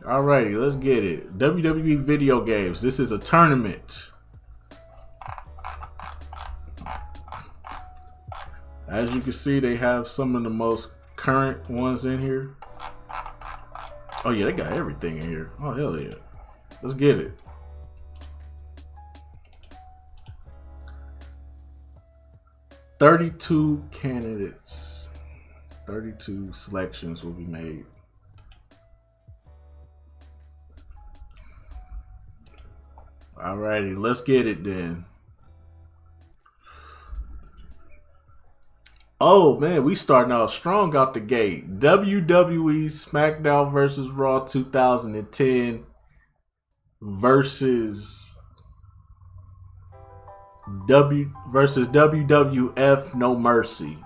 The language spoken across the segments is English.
Alrighty, let's get it. WWE video games. This is a tournament. As you can see, they have some of the most current ones in here. Oh yeah, they got everything in here. Oh hell yeah. Let's get it. $32 candidates. 32 selections will be made. Alrighty, let's get it then. Oh man, we starting out strong out the gate. WWE SmackDown versus Raw 2010 versus WWF No Mercy.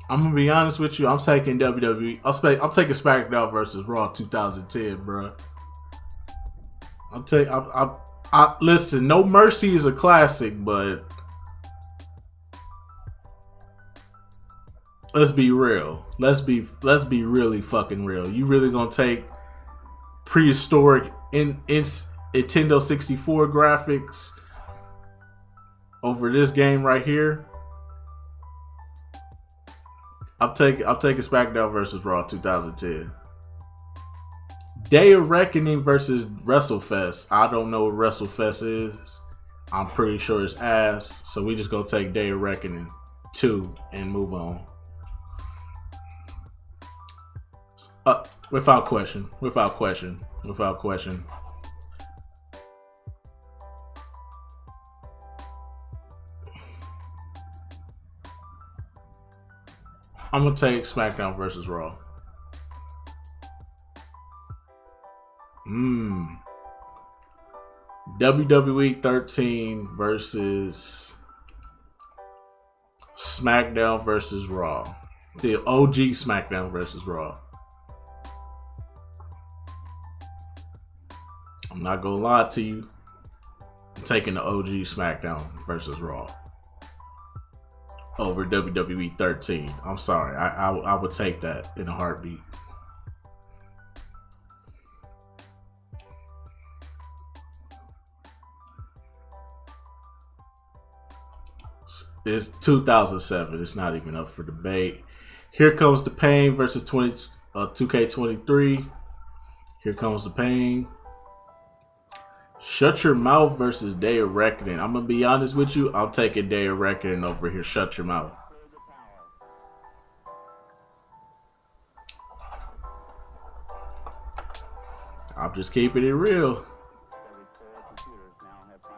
I'm gonna be honest with you. I'm taking WWE. I'm taking SmackDown versus Raw 2010, bro. Listen. No Mercy is a classic, but let's be real. Let's be really fucking real. You really gonna take prehistoric in Nintendo 64 graphics over this game right here? I'm taking SmackDown versus Raw 2010. Day of Reckoning versus WrestleFest. I don't know what WrestleFest is. I'm pretty sure it's ass. So we just gonna take Day of Reckoning 2 and move on. Without question. I'm gonna take SmackDown versus Raw. WWE 13 versus SmackDown versus Raw. The OG SmackDown versus Raw. I'm not gonna lie to you. I'm taking the OG SmackDown versus Raw over WWE 13. I'm sorry. I would take that in a heartbeat. It's 2007. It's not even up for debate. Here Comes the Pain versus 2K23. Here Comes the Pain. Shut Your Mouth versus Day of Reckoning. I'm gonna be honest with you. I'm taking Day of Reckoning over here. Shut Your Mouth. I'm just keeping it real.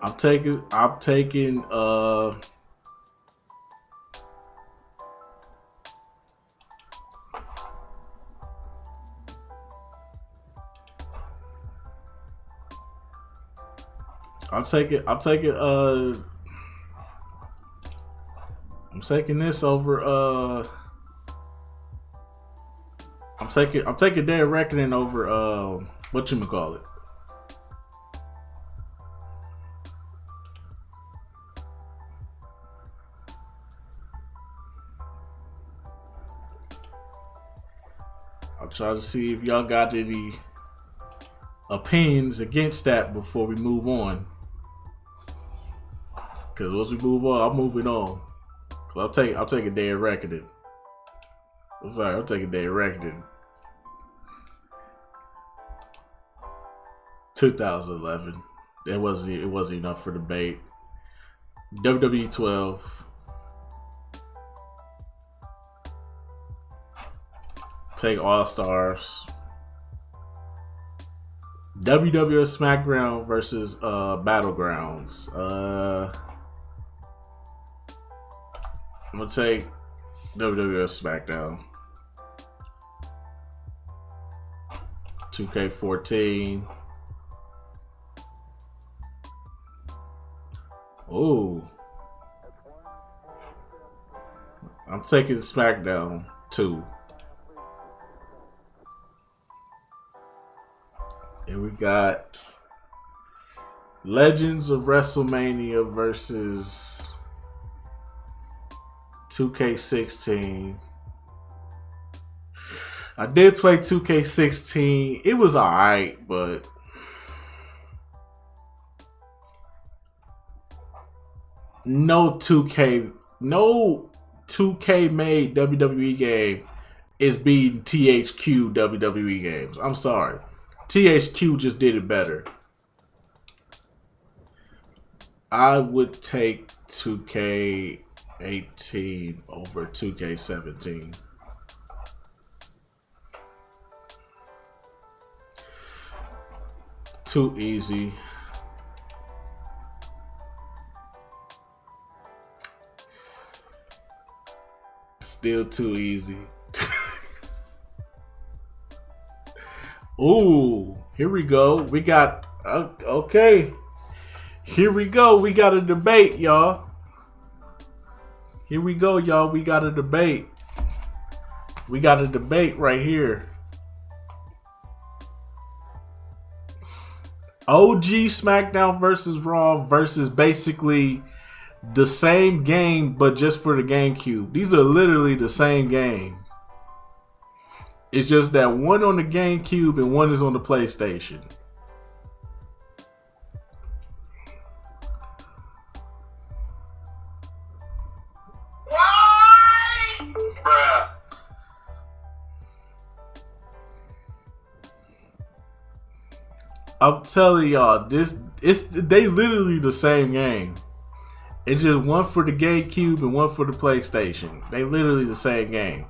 I'm taking this over I'm taking Day of Reckoning over whatchamacallit. I'll try to see if y'all got any opinions against that before we move on. Because once we move on, I'm moving on. I'll take a Day of Reckoning. I'm sorry, I'll take a Day of Reckoning. 2011. It wasn't enough for debate. WWE 12. Take All Stars. WWF SmackDown versus Battlegrounds. I'm gonna take WWF SmackDown. 2K14. Oh, I'm taking SmackDown 2. And we got Legends of WrestleMania versus 2K16. I did play 2K16. It was alright, but no 2K made WWE game is beating THQ WWE games. I'm sorry. THQ just did it better. I would take 2K18 over 2K17. Too easy. Still too easy. Ooh, here we go. We got, okay. Here we go. We got a debate, y'all. Here we go, y'all. We got a debate. We got a debate right here. OG SmackDown versus Raw versus basically the same game, but just for the GameCube. These are literally the same game. It's just that one on the GameCube and one is on the PlayStation. Bruh. I'm telling y'all, they literally the same game. It's just one for the GameCube and one for the PlayStation. They literally the same game.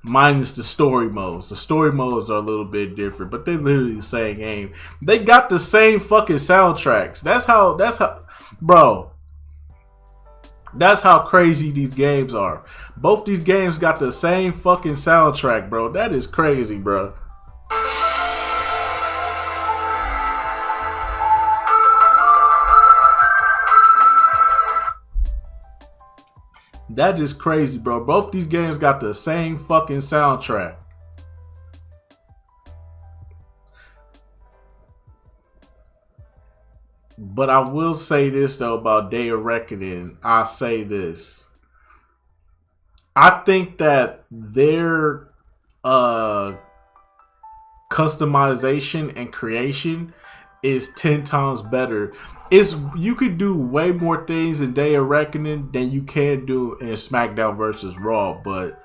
Minus the story modes. The story modes are a little bit different, but they're literally the same game. They got the same fucking soundtracks. That's how, bro. That's how crazy these games are. Both these games got the same fucking soundtrack, bro. That is crazy, bro. That is crazy, bro. Both these games got the same fucking soundtrack. But I will say this, though, about Day of Reckoning. I'll say this. I think that their customization and creation is 10 times better. You could do way more things in Day of Reckoning than you can do in SmackDown versus Raw, but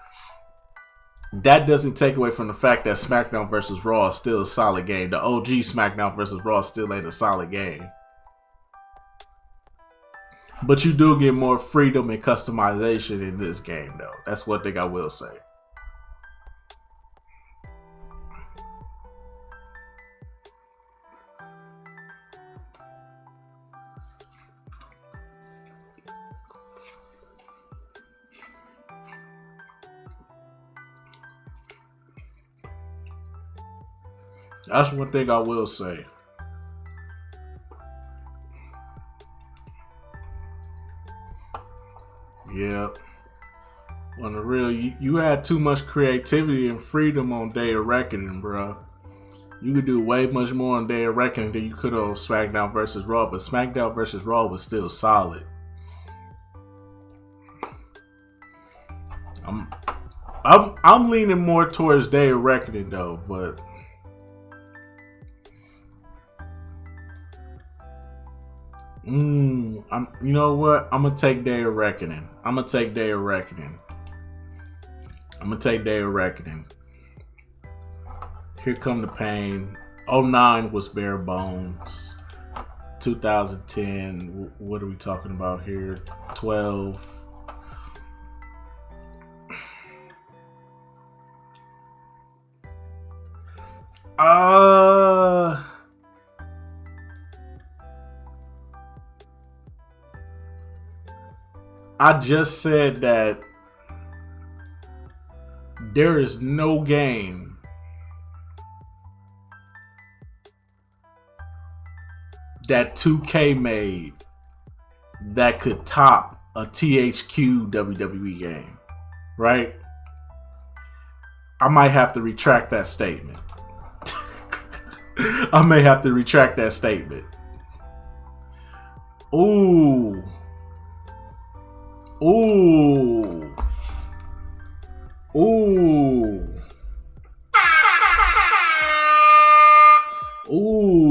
that doesn't take away from the fact that SmackDown versus Raw is still a solid game. The OG SmackDown versus Raw still ain't a solid game. But you do get more freedom and customization in this game, though. That's one thing I will say. That's one thing I will say. Yeah. On the real, you had too much creativity and freedom on Day of Reckoning, bro. You could do way much more on Day of Reckoning than you could on SmackDown vs. Raw, but SmackDown vs. Raw was still solid. I'm leaning more towards Day of Reckoning though, but you know what? I'm gonna take Day of Reckoning. I'm gonna take Day of Reckoning. Here Come the Pain. 09 was Bare Bones. 2010. What are we talking about here? 12. I just said that there is no game that 2K made that could top a THQ WWE game, right? I might have to retract that statement. I may have to retract that statement. Ooh. Ooh. Ooh. Ooh.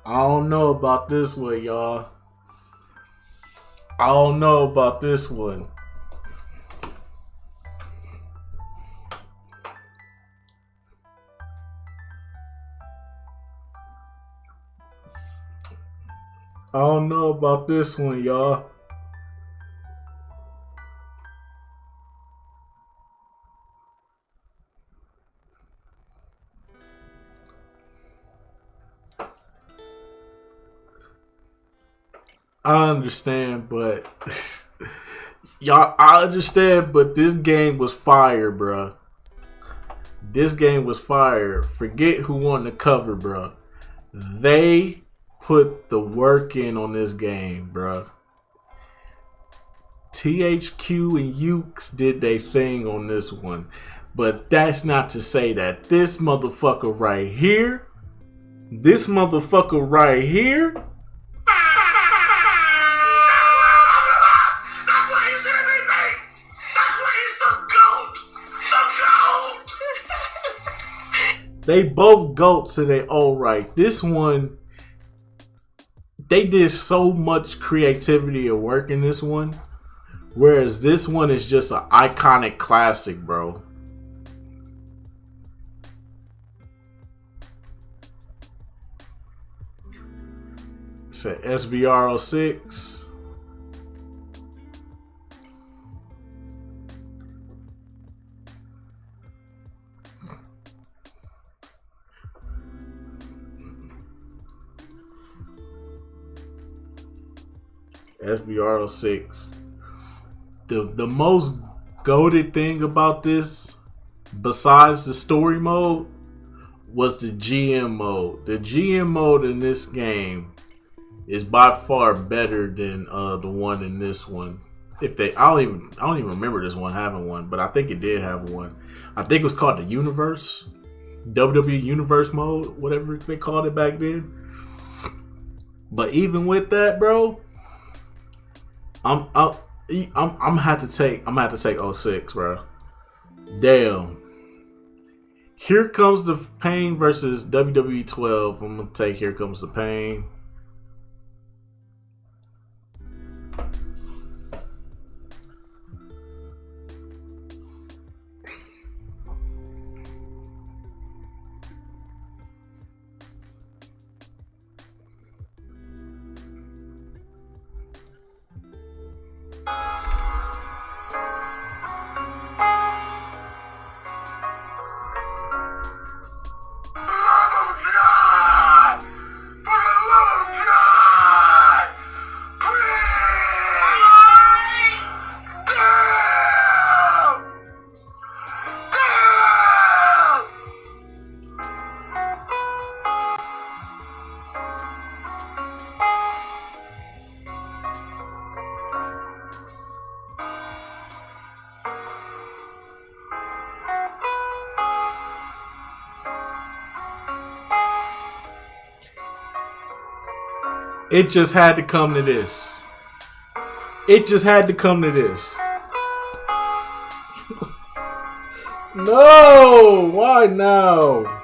I don't know about this one, y'all. I don't know about this one. I don't know about this one, y'all. I understand, but y'all, I understand, but this game was fire, bruh. This game was fire. Forget who won the cover, bruh. They put the work in on this game, bruh. THQ and Ukes did their thing on this one. But that's not to say that this motherfucker right here, they both goats and they all right. This one, they did so much creativity and work in this one. Whereas this one is just an iconic classic, bro. It's an SVR06. SVR06. The most goated thing about this, besides the story mode, was the GM mode. The GM mode in this game is by far better than the one in this one. If they, I don't even remember this one having one, but I think it did have one. I think it was called the Universe, WWE Universe mode, whatever they called it back then. But even with that, bro, I'm gonna have to take 06, bro. Damn. Here Comes the Pain versus WWE 12. I'm gonna take Here Comes the Pain. It just had to come to this. It just had to come to this. No! Why now?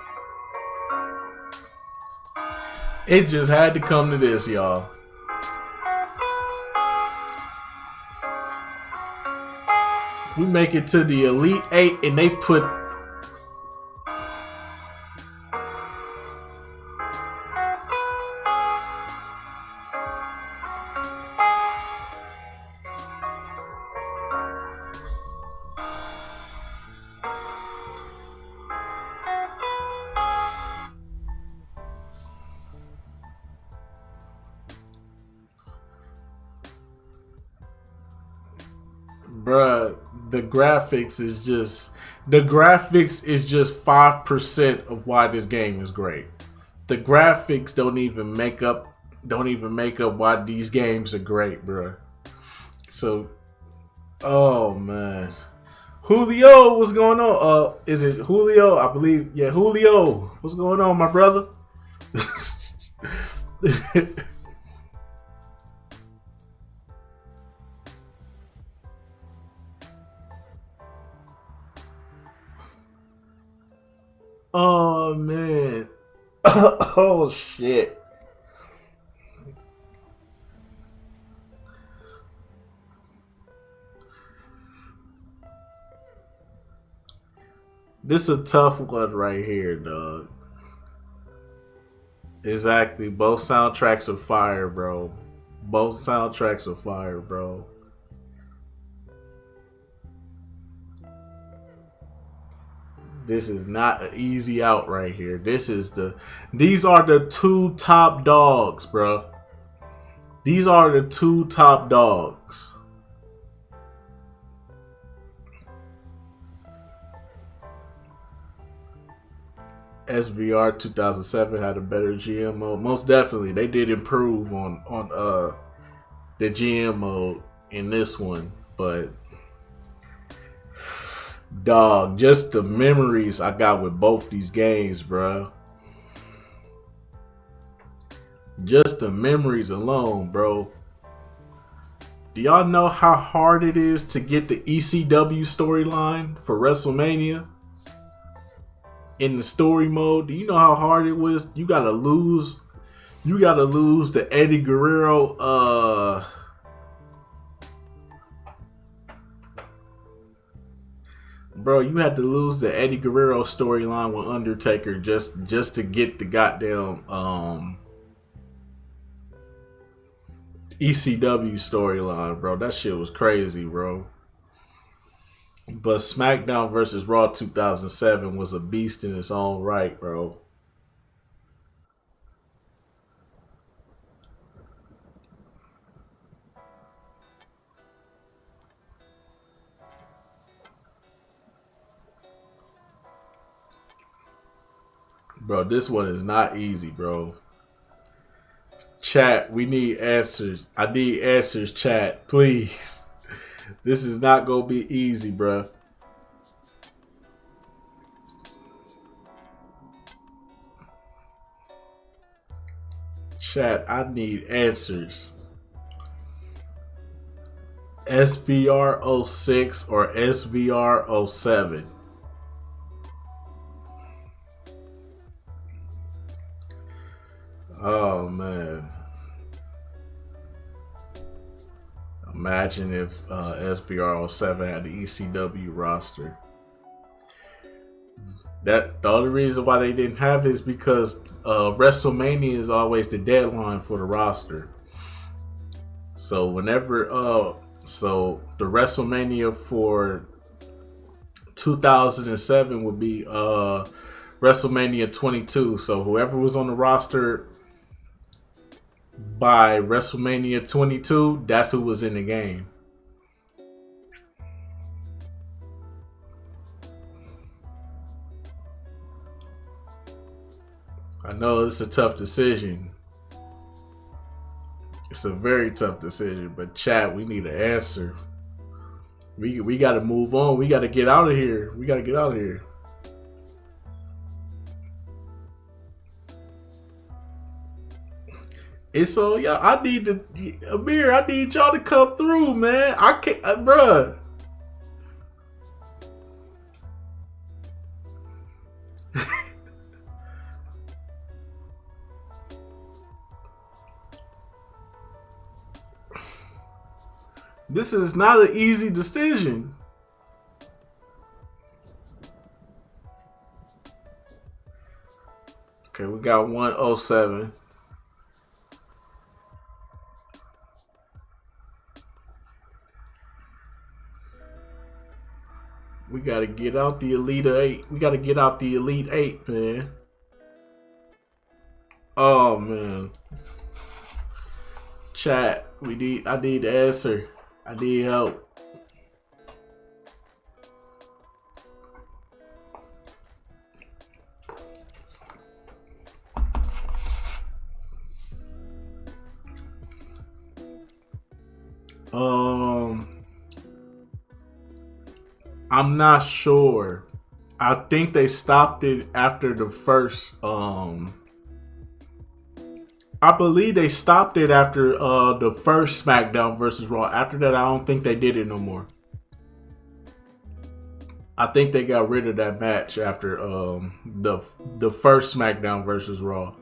It just had to come to this, y'all. We make it to the Elite Eight and they put... Bruh, the graphics is just the graphics is just 5% of why this game is great. The graphics don't even make up why these games are great, bro. So, oh man, Julio, what's going on? Is it Julio? I believe, yeah, Julio. What's going on, my brother? Oh man. Oh shit. This is a tough one right here, dog. Exactly. Both soundtracks are fire, bro. Both soundtracks are fire, bro. This is not an easy out right here. These are the two top dogs, bro. These are the two top dogs. SVR 2007 had a better GM mode. Most definitely, they did improve on the GM mode in this one, but dog, just the memories I got with both these games, bro. Just the memories alone, bro. Do y'all know how hard it is to get the ECW storyline for WrestleMania? In the story mode, do you know how hard it was? You gotta lose the Eddie Guerrero bro, you had to lose the Eddie Guerrero storyline with Undertaker just to get the goddamn ECW storyline, bro. That shit was crazy, bro. But SmackDown versus Raw 2007 was a beast in its own right, bro. Bro, this one is not easy, bro. Chat, we need answers. I need answers, chat, please. This is not gonna be easy, bro. Chat, I need answers. SVR 06 or SVR 07? Oh man. Imagine if SVR 07 had the ECW roster. That the only reason why they didn't have it is because WrestleMania is always the deadline for the roster. So whenever so the WrestleMania for 2007 would be WrestleMania 22. So whoever was on the roster by WrestleMania 22, that's who was in the game. I know it's a tough decision. It's a very tough decision, but chat, we need an answer. We got to move on. We got to get out of here. We got to get out of here. It's so y'all. I need to Amir. I need y'all to come through, man. I can't, bruh. This is not an easy decision. Okay, we got 107. We gotta get out the Elite Eight. We gotta get out the Elite Eight, man. Oh man. Chat, I need the answer. I need help. Um, I'm not sure. I think they stopped it after the first. I believe they stopped it after the first SmackDown versus Raw. After that, I don't think they did it no more. I think they got rid of that match after the first SmackDown versus Raw.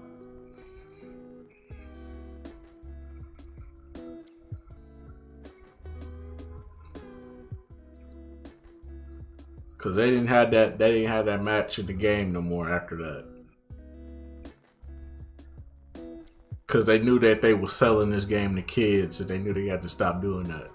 Cause they didn't have that match in the game no more after that. Cause they knew that they were selling this game to kids, and they knew they had to stop doing that.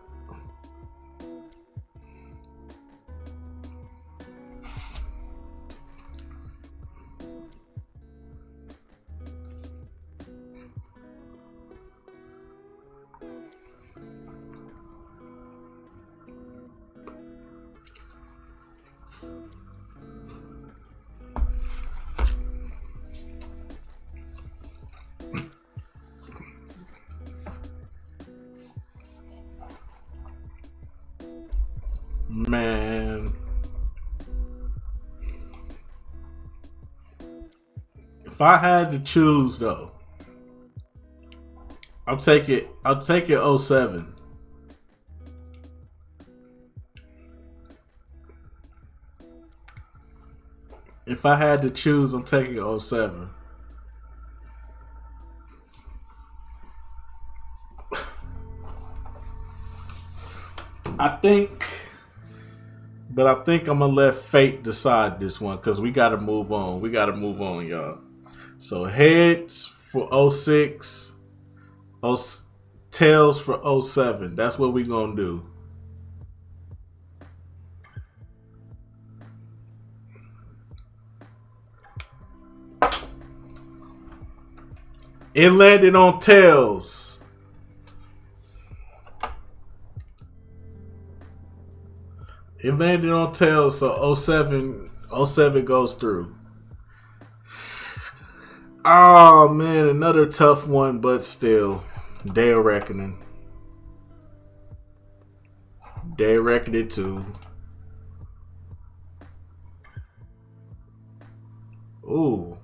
Man, if I had to choose though, I'll take it '07. If I had to choose, I'm taking '07. I think, but I think I'm gonna let fate decide this one because we gotta move on. We gotta move on, y'all. So heads for '06, tails for '07. That's what we gonna do. It landed on tails. It landed on tails, so '07 goes through. Oh man, another tough one, but still. Day of Reckoning. Day of Reckoning 2. Ooh.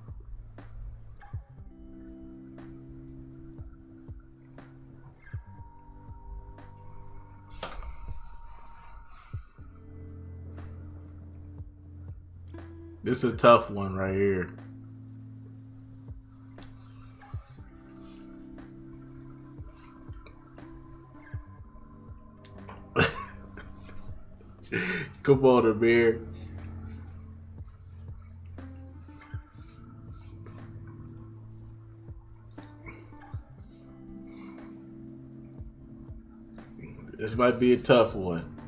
This is a tough one right here. Come on, Amir. This might be a tough one.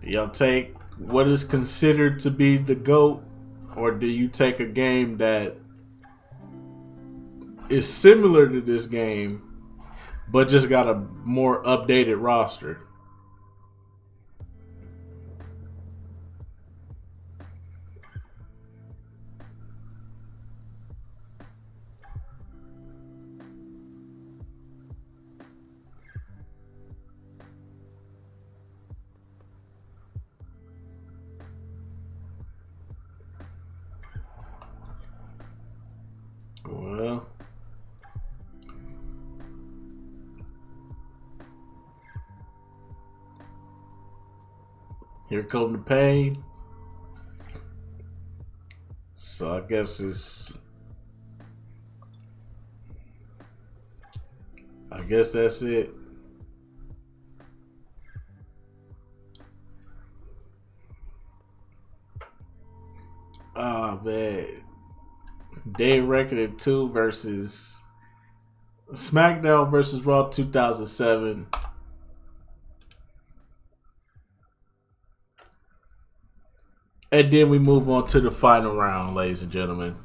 Do y'all take what is considered to be the GOAT, or do you take a game that is similar to this game, but just got a more updated roster? Well, here come the pain. So I guess that's it. Oh man. Day Reckoning 2 versus SmackDown versus Raw 2007. And then we move on to the final round, ladies and gentlemen.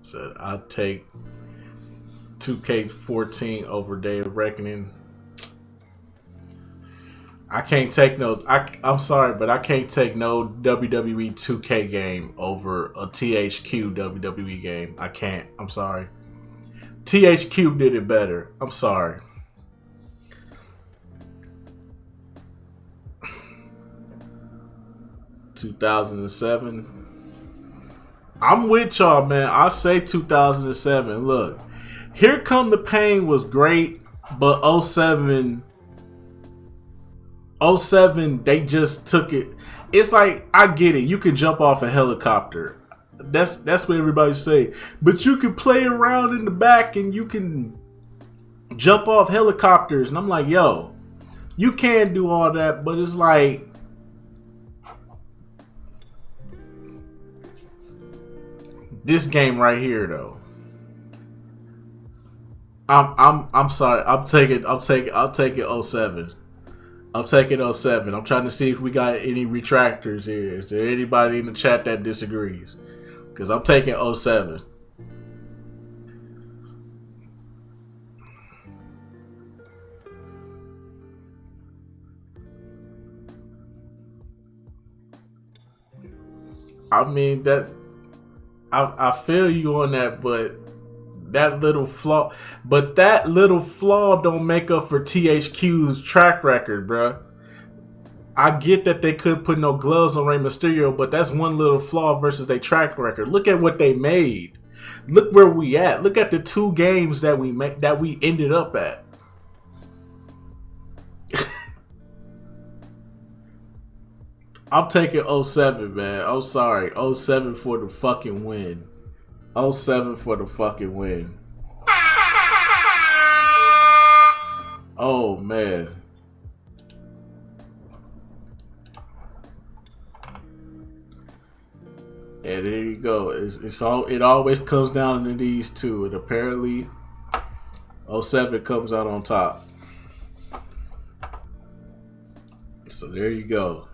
So I'll take 2K14 over Day of Reckoning. I can't take no. I'm sorry, but I can't take no WWE 2K game over a THQ WWE game. I can't. I'm sorry. THQ did it better. I'm sorry. 2007. I'm with y'all, man. I say 2007. Look, Here Come the Pain was great, but '07, they just took it. It's like, I get it. You can jump off a helicopter. That's what everybody say. But you can play around in the back and you can jump off helicopters. And I'm like, yo, you can do all that, but it's like, this game right here though. I'm sorry. I'll take it 07. I'm taking '07. I'm trying to see if we got any retractors here. Is there anybody in the chat that disagrees? Because I'm taking '07. I mean that I feel you on that, but that little flaw don't make up for THQ's track record, bruh. I get that they couldn't put no gloves on Rey Mysterio, but that's one little flaw versus their track record. Look at what they made. Look where we at. Look at the 2 games that we ended up at. I'm taking '07, man. I'm sorry. '07 for the fucking win. '07 for the fucking win. Oh, man. And there you go. It always comes down to these two. And apparently, '07 comes out on top. So there you go.